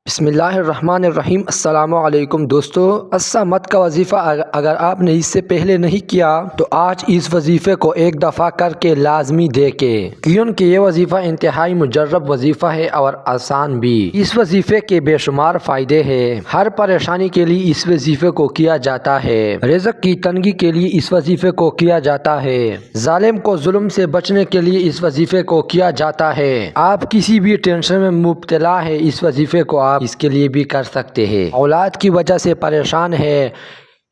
بسم اللہ الرحمن الرحیم۔ السلام علیکم دوستو، الصمد کا وظیفہ اگر آپ نے اس سے پہلے نہیں کیا تو آج اس وظیفے کو ایک دفعہ کر کے لازمی دیکھیں، کیونکہ یہ وظیفہ انتہائی مجرب وظیفہ ہے اور آسان بھی۔ اس وظیفے کے بے شمار فائدے ہیں۔ ہر پریشانی کے لیے اس وظیفے کو کیا جاتا ہے۔ رزق کی تنگی کے لیے اس وظیفے کو کیا جاتا ہے۔ ظالم کو ظلم سے بچنے کے لیے اس وظیفے کو کیا جاتا ہے۔ آپ کسی بھی ٹینشن میں مبتلا ہے، اس وظیفے کو آپ اس کے لیے بھی کر سکتے ہیں۔ اولاد کی وجہ سے پریشان ہے،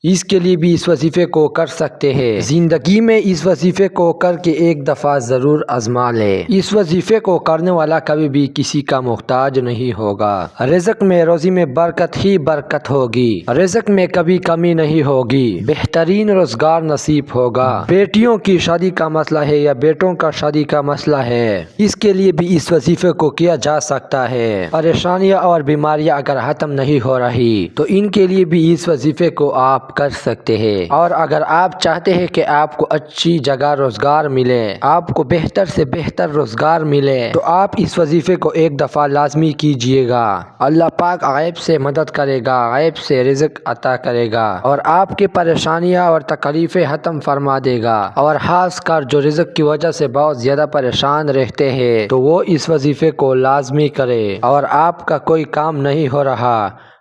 اس کے لیے بھی اس وظیفے کو کر سکتے ہیں۔ زندگی میں اس وظیفے کو کر کے ایک دفعہ ضرور آزما لیں۔ اس وظیفے کو کرنے والا کبھی بھی کسی کا محتاج نہیں ہوگا۔ رزق میں روزی میں برکت ہی برکت ہوگی۔ رزق میں کبھی کمی نہیں ہوگی۔ بہترین روزگار نصیب ہوگا۔ بیٹیوں کی شادی کا مسئلہ ہے یا بیٹوں کا شادی کا مسئلہ ہے، اس کے لیے بھی اس وظیفے کو کیا جا سکتا ہے۔ پریشانیاں اور بیماریاں اگر ختم نہیں ہو رہی تو ان کے لیے بھی اس وظیفے کو آپ کر سکتے ہیں۔ اور اگر آپ چاہتے ہیں کہ آپ کو اچھی جگہ روزگار ملے، آپ کو بہتر سے بہتر روزگار ملے، تو آپ اس وظیفے کو ایک دفعہ لازمی کیجئے گا۔ اللہ پاک غیب سے مدد کرے گا، غیب سے رزق عطا کرے گا اور آپ کی پریشانیاں اور تکلیفیں ختم فرما دے گا۔ اور خاص کر جو رزق کی وجہ سے بہت زیادہ پریشان رہتے ہیں تو وہ اس وظیفے کو لازمی کرے۔ اور آپ کا کوئی کام نہیں ہو رہا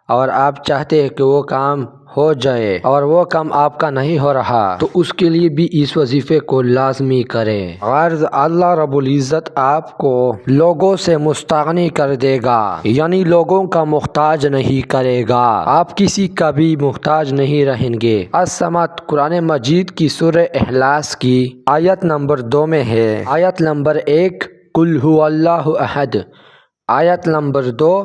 اور آپ چاہتے ہیں کہ وہ کام ہو جائے اور وہ کام آپ کا نہیں ہو رہا تو اس کے لیے بھی اس وظیفے کو لازمی کریں۔ غرض اللہ رب العزت آپ کو لوگوں سے مستغنی کر دے گا، یعنی لوگوں کا محتاج نہیں کرے گا، آپ کسی کا بھی محتاج نہیں رہیں گے۔ الصمد قرآن مجید کی سورہ اخلاص کی آیت نمبر 2 میں ہے۔ آیت نمبر 1 قل هو اللہ احد، آیت نمبر 2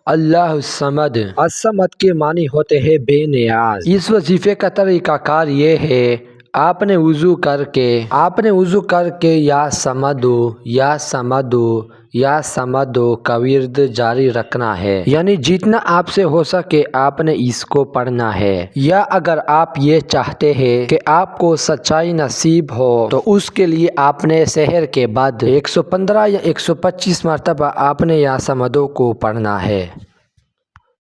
اللہ الصمد۔ الصمد کے معنی ہوتے ہیں بے نیاز۔ اس وظیفے کا طریقہ کار یہ ہے، آپ نے وضو کر کے یا صمدو یا صمدو یا صمدو کا ورد جاری رکھنا ہے، یعنی جتنا آپ سے ہو سکے آپ نے اس کو پڑھنا ہے۔ یا اگر آپ یہ چاہتے ہیں کہ آپ کو سچائی نصیب ہو تو اس کے لیے آپ نے سحر کے بعد 115 یا 125 مرتبہ آپ نے یا صمدو کو پڑھنا ہے۔